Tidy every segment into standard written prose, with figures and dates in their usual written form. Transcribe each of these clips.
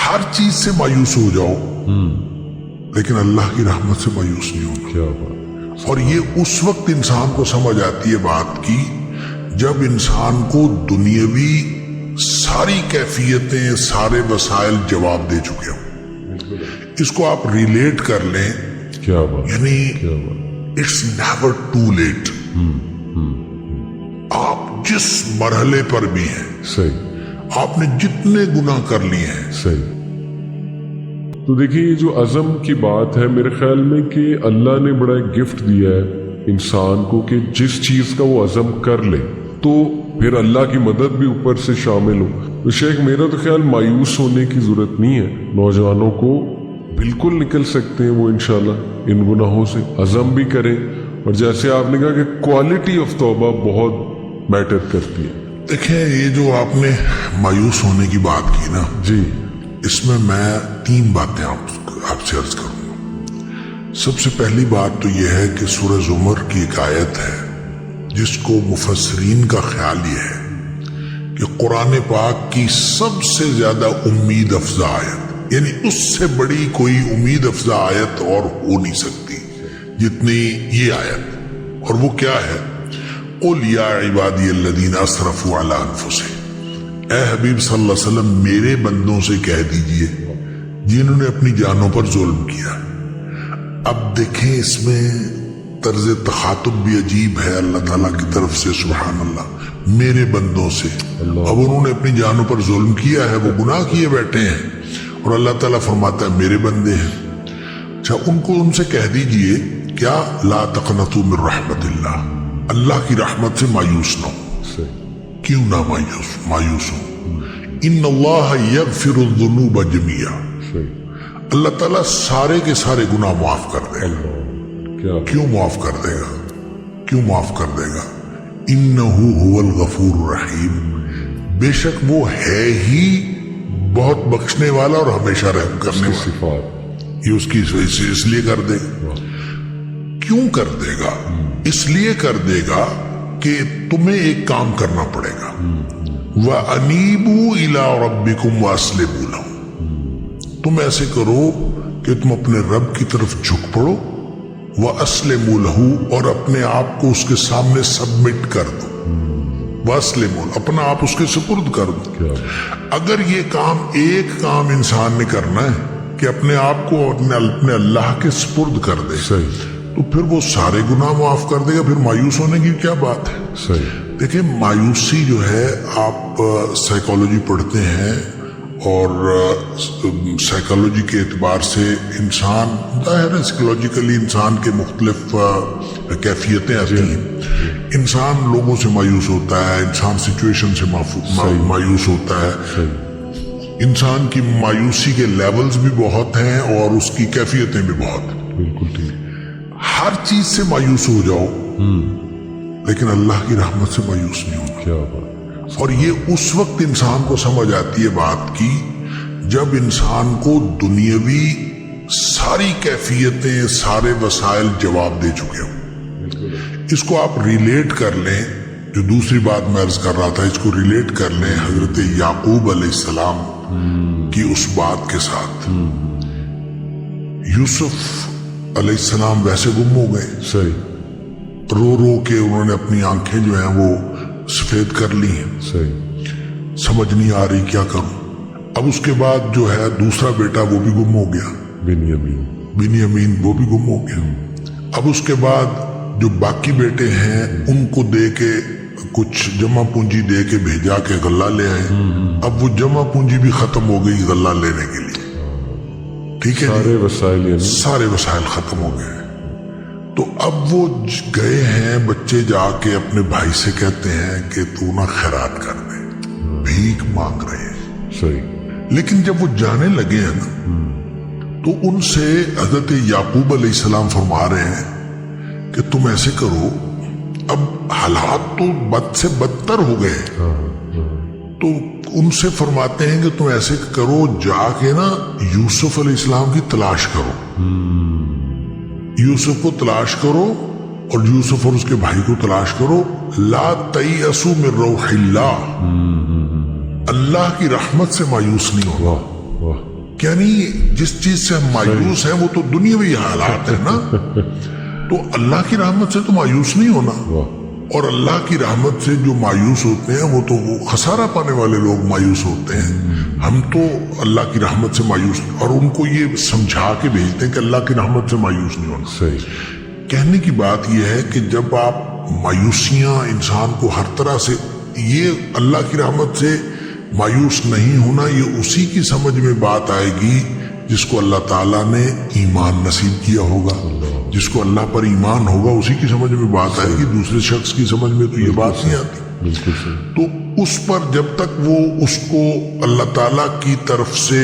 ہر چیز سے مایوس ہو جاؤ لیکن اللہ کی رحمت سے مایوس نہیں ہونا. کیا بات. اور یہ اس وقت انسان کو سمجھ آتی ہے بات کی جب انسان کو دنیاوی ساری کیفیتیں سارے وسائل جواب دے چکے ہوں. اس کو آپ ریلیٹ کر لیں. کیا بات. یعنی کیا بات. It's never too late. آپ جس مرحلے پر بھی ہیں, صحیح. آپ نے جتنے گناہ کر لیے ہیں, صحیح. تو دیکھیے یہ جو عزم کی بات ہے میرے خیال میں کہ اللہ نے بڑا ایک گفٹ دیا ہے انسان کو کہ جس چیز کا وہ عزم کر لے تو پھر اللہ کی مدد بھی اوپر سے شامل ہو. تو شیخ میرا تو خیال مایوس ہونے کی ضرورت نہیں ہے. نوجوانوں کو بالکل نکل سکتے ہیں وہ انشاءاللہ ان گناہوں سے. عزم بھی کریں اور جیسے آپ نے کہا کہ کوالٹی آف توبہ بہت میٹر کرتی ہے. دیکھیں یہ جو آپ نے مایوس ہونے کی بات کی نا, جی اس میں 3 باتیں آپ سے عرض کروں گا. سب سے پہلی بات تو یہ ہے کہ سورہ زمر کی ایک آیت ہے جس کو مفسرین کا خیال یہ ہے کہ قرآن پاک کی سب سے زیادہ امید افزا آیت, یعنی اس سے بڑی کوئی امید افزا آیت اور ہو نہیں سکتی جتنی یہ آیت. اور وہ کیا ہے؟ قُلْ يَا عِبَادِيَ الَّذِينَ أَسْرَفُوا عَلَىٰ أَنفُسِهِمْ. اے حبیب صلی اللہ علیہ وسلم میرے بندوں سے کہہ دیجئے جنہوں نے اپنی جانوں پر ظلم کیا. اب دیکھیں اس میں طرز تخاطب بھی عجیب ہے اللہ تعالیٰ کی طرف سے. سبحان اللہ, میرے بندوں سے. اب انہوں نے اپنی جانوں پر ظلم کیا ہے, وہ گناہ کیے بیٹھے ہیں اور اللہ تعالیٰ فرماتا ہے میرے بندے ہیں. اچھا ان سے کہہ دیجئے کیا لا تقنطوا من رحمت اللہ, اللہ کی رحمت سے مایوس نہ ہو. صحیح. کیوں نہ مایوس ہو؟ ان اللہ یغفر الذنوب جميعا. صحیح. اللہ تعالیٰ سارے کے سارے گناہ معاف کر دے گا. کیا کیوں معاف کر دے گا؟ کیوں معاف کر دے گا؟ انہ هو الغفور الرحیم. بے شک وہ ہے ہی بہت بخشنے والا اور ہمیشہ رحم کرنے والا. صفات. یہ اس کی اس لیے کر دے گا. کیوں کر دے گا؟ اس لیے کر دے گا کہ تمہیں ایک کام کرنا پڑے گا. وَأَنِيبُوا إِلَىٰ رَبِّكُمْ وَأَسْلِمُوا لَهُ. تم ایسے کرو کہ تم اپنے رب کی طرف جھک پڑو. وَأَسْلِمُوا لَهُ, اور اپنے آپ کو اس کے سامنے سبمٹ کر دو. وَأَسْلِمُوا, اپنا آپ اس کے سپرد کر دو. اگر یہ ایک کام انسان نے کرنا ہے کہ اپنے آپ کو اپنے اللہ کے سپرد کر دے, صحیح, تو پھر وہ سارے گناہ معاف کر دے گا. پھر مایوس ہونے کی کیا بات ہے؟ صحیح. دیکھیں مایوسی جو ہے, آپ سائیکالوجی پڑھتے ہیں اور سائیکالوجی کے اعتبار سے انسان ظاہر ہے سائیکولوجیکلی انسان کے مختلف کیفیتیں آتی ہیں. انسان لوگوں سے مایوس ہوتا ہے, انسان سچویشن سے مایوس ہوتا ہے. انسان کی مایوسی کے لیولز بھی بہت ہیں اور اس کی کیفیتیں بھی بہت. بالکل ٹھیک. ہر چیز سے مایوس ہو جاؤ لیکن اللہ کی رحمت سے مایوس نہیں ہونا. کیا بات. اور یہ اس وقت انسان کو سمجھ آتی ہے بات کی جب انسان کو دنیاوی ساری کیفیتیں سارے وسائل جواب دے چکے ہوں. اس کو آپ ریلیٹ کر لیں, جو دوسری بات میں عرض کر رہا تھا, اس کو ریلیٹ کر لیں حضرت یعقوب علیہ السلام کی اس بات کے ساتھ. یوسف علیہ السلام ویسے گم ہو گئے. صحیح. رو رو کے انہوں نے اپنی آنکھیں جو ہیں وہ سفید کر لی ہیں. صحیح. سمجھ نہیں آ رہی کیا کروں. اب اس کے بعد جو ہے دوسرا بیٹا وہ بھی گم ہو گیا, بنیامین وہ بھی گم ہو گیا. اب اس کے بعد جو باقی بیٹے ہیں ان کو دے کے کچھ جمع پونجی دے کے بھیجا کہ غلہ لے آئے. اب وہ جمع پونجی بھی ختم ہو گئی غلہ لینے کے لیے. ٹھیک ہے, سارے وسائل ختم ہو گئے. تو اب وہ گئے ہیں بچے جا کے اپنے بھائی سے کہتے ہیں کہ تو نہ خیرات کر دے, بھیک مانگ رہے ہیں. صحیح. لیکن جب وہ جانے لگے ہیں نا تو ان سے حضرت یعقوب علیہ السلام فرما رہے ہیں کہ تم ایسے کرو, اب حالات تو بد سے بدتر ہو گئے. تو ان سے فرماتے ہیں کہ تم ایسے کرو, جا کے نا یوسف علیہ السلام کی تلاش کرو. یوسف کو تلاش کرو اور یوسف اور اس کے بھائی کو تلاش کرو. لا تیأسوا من روح اللہ, اللہ کی رحمت سے مایوس نہیں ہو. یعنی جس چیز سے ہم مایوس ہیں وہ تو دنیاوی حالات ہے نا. تو اللہ کی رحمت سے تو مایوس نہیں ہونا. اور اللہ کی رحمت سے جو مایوس ہوتے ہیں وہ تو وہ خسارہ پانے والے لوگ مایوس ہوتے ہیں. ہم تو اللہ کی رحمت سے مایوس، اور ان کو یہ سمجھا کے بھیجتے ہیں کہ اللہ کی رحمت سے مایوس نہیں ہونا. صحیح. کہنے کی بات یہ ہے کہ جب آپ مایوسیاں انسان کو ہر طرح سے، یہ اللہ کی رحمت سے مایوس نہیں ہونا، یہ اسی کی سمجھ میں بات آئے گی جس کو اللہ تعالیٰ نے ایمان نصیب کیا ہوگا. جس کو اللہ پر ایمان ہوگا اسی کی سمجھ میں بات آئے گی. دوسرے شخص کی سمجھ میں تو یہ بات نہیں آتی. بالکل صحیح. تو اس پر جب تک وہ اس کو اللہ تعالیٰ کی طرف سے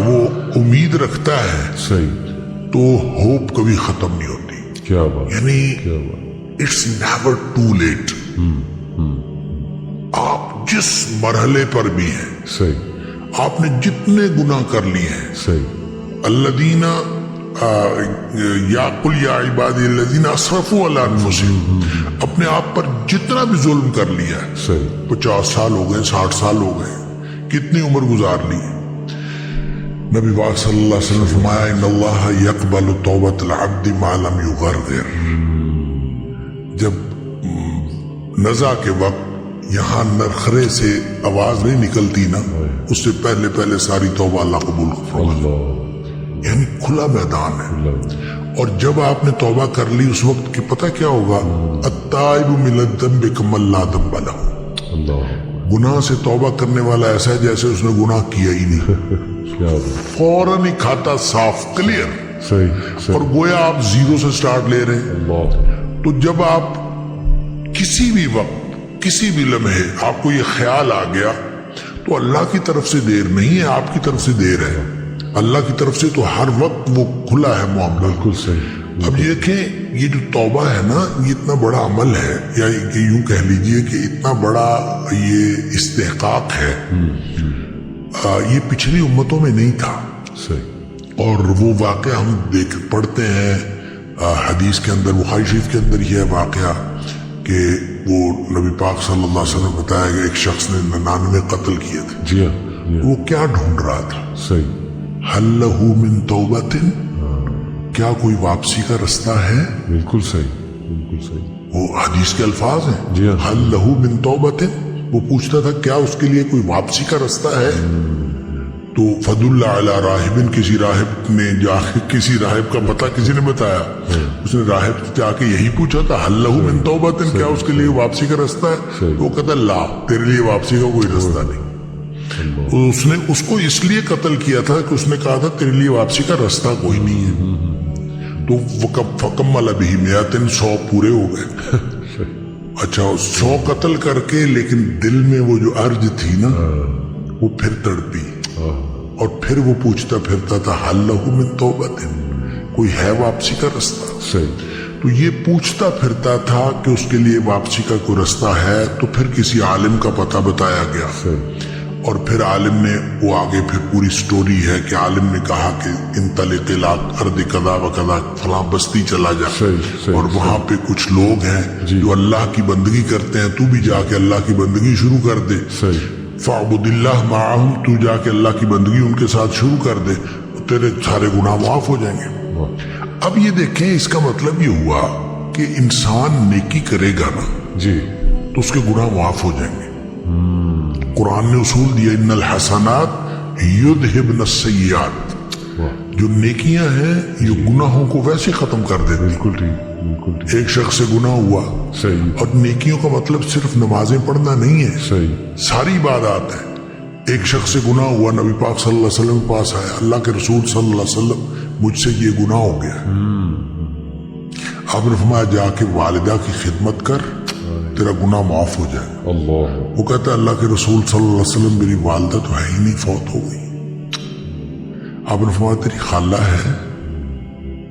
وہ امید رکھتا ہے صحیح. تو ہوپ کبھی ختم نہیں ہوتی. کیا بات، یعنی کیا بات. It's never too late. آپ جس مرحلے پر بھی ہیں، صحیح. آپ نے جتنے گناہ کر لیے ہیں، صحیح. الذین یا قل یا عبادی الذین اسرفوا علی انفسہم، اپنے آپ پر جتنا بھی ظلم کر لیا ہے، صحیح. 50 سال ہو گئے، 60 سال ہو گئے، کتنی عمر گزار لی. نبی پاک صلی اللہ علیہ وسلم فرمایا ان اللہ یقبل توبۃ العبد ما لم یغرغر. جب نزع کے وقت یہاں نرخرے سے آواز نہیں نکلتی نا، اس سے پہلے پہلے ساری توبہ اللہ قبول فرماتا. یعنی کھلا میدان ہے. اور جب آپ نے توبہ کر لی اس وقت کہ پتہ کیا ہوگا، التائب من الذنب کمن لا ذنب لہ. اللہ. گناہ سے توبہ کرنے والا ایسا ہے جیسے اس نے گناہ کیا ہی نہیں. فوراً ہی کھاتا صاف، کلیئر. صحیح. اور گویا آپ زیرو سے سٹارٹ لے رہے ہیں. اللہ. تو جب آپ کسی بھی وقت، کسی بھی لمحے آپ کو یہ خیال آ گیا تو اللہ کی طرف سے دیر نہیں ہے، آپ کی طرف سے دیر ہے. اللہ کی طرف سے تو ہر وقت وہ کھلا ہے معاملہ. بالکل صحیح. اب یہ کہ یہ جو توبہ ہے نا، یہ اتنا بڑا عمل ہے، یا یوں کہہ لیجئے کہ اتنا بڑا یہ استحقاق ہے، یہ پچھلی امتوں میں نہیں تھا. صحیح. اور وہ واقعہ ہم پڑھتے ہیں حدیث کے اندر، بخاری شریف کے اندر یہ ہے واقعہ کہ وہ نبی پاک صلی اللہ علیہ وسلم بتایا کہ ایک شخص نے 99 قتل کیے تھے. جی ہاں. وہ کیا ڈھونڈ رہا تھا؟ صحیح. حل لہو من توبۃ، کیا کوئی واپسی کا رستہ ہے؟ بالکل صحیح. بالکل صحیح. وہ حدیث کے الفاظ ہیں. جی ہاں. حل لہو من توبۃ، وہ پوچھتا تھا کیا اس کے لیے کوئی واپسی کا رستہ ہے؟ تو فضل علی راہب، کسی راہب نے جا کے، کسی راہب کا پتہ کسی نے بتایا، اس نے راہب جا کے یہی پوچھا تھا حل لہو من توبۃ، کیا اس کے لیے واپسی کا رستہ ہے؟ تو وہ کہتا لا، تیرے لیے واپسی کا کوئی رستہ نہیں. اس نے اس کو اس لیے قتل کیا تھا کہ اس نے کہا تھا تیرے لیے واپسی کا رستہ کوئی نہیں ہے. تو فکمل بہ 100، 100 پورے ہو گئے. اچھا 100 قتل کر کے، لیکن دل میں وہ جو ارج تھی نا وہ پھر تڑپی، اور پھر وہ پوچھتا پھرتا تھا حل لہو من توبۃ، کوئی ہے واپسی کا رستہ؟ صحیح. تو یہ پوچھتا پھرتا تھا کہ اس کے لیے واپسی کا کوئی رستہ ہے. تو پھر کسی عالم کا پتہ بتایا گیا، اور پھر عالم نے وہ آگے پھر پوری سٹوری ہے کہ عالم نے کہا کہ انطلق الی ارض کذا و کذا، فلاں بستی چلا جا، اور وہاں پہ کچھ لوگ ہیں جو اللہ کی بندگی کرتے ہیں، تو بھی جا کے اللہ کی بندگی شروع کر دے. فاعبد اللہ معہم، تو جا کے اللہ کی بندگی ان کے ساتھ شروع کر دے، تیرے سارے گناہ معاف ہو جائیں گے. اب یہ دیکھیں، اس کا مطلب یہ ہوا کہ انسان نیکی کرے گا نا جی تو اس کے گناہ معاف ہو جائیں گے. قرآن نے اصول دیا ان الحسنات یذہبن السیئات، جو نیکیاں ہیں یہ گناہوں کو ویسے ختم کر دیتے. بالکل ٹھیک. بالکل ٹھیک. ایک شخص سے گناہ ہوا، صحیح. اور نیکیوں کا مطلب صرف نمازیں پڑھنا نہیں ہے، صحیح. ساری عبادات ہے. ایک شخص سے گناہ ہوا، نبی پاک صلی اللہ علیہ وسلم کے پاس آیا، اللہ کے رسول صلی اللہ علیہ وسلم مجھ سے یہ گناہ ہو گیا. آپ نے فرمایا جا کے والدہ کی خدمت کر، تیرا گناہ معاف ہو جائے. اللہ. وہ کہتا ہے اللہ کے رسول صلی اللہ علیہ وسلم میری والدہ تو ہے ہی نہیں، فوت ہو گئی. آپ نے فرمایا تیری خالہ ہے؟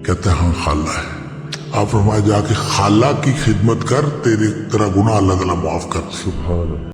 کہتا ہے ہاں خالہ ہے. آپ نے فرمایا جا کے خالہ کی خدمت کر، تیرا گناہ اللہ تعالیٰ معاف کر. سبحان اللہ.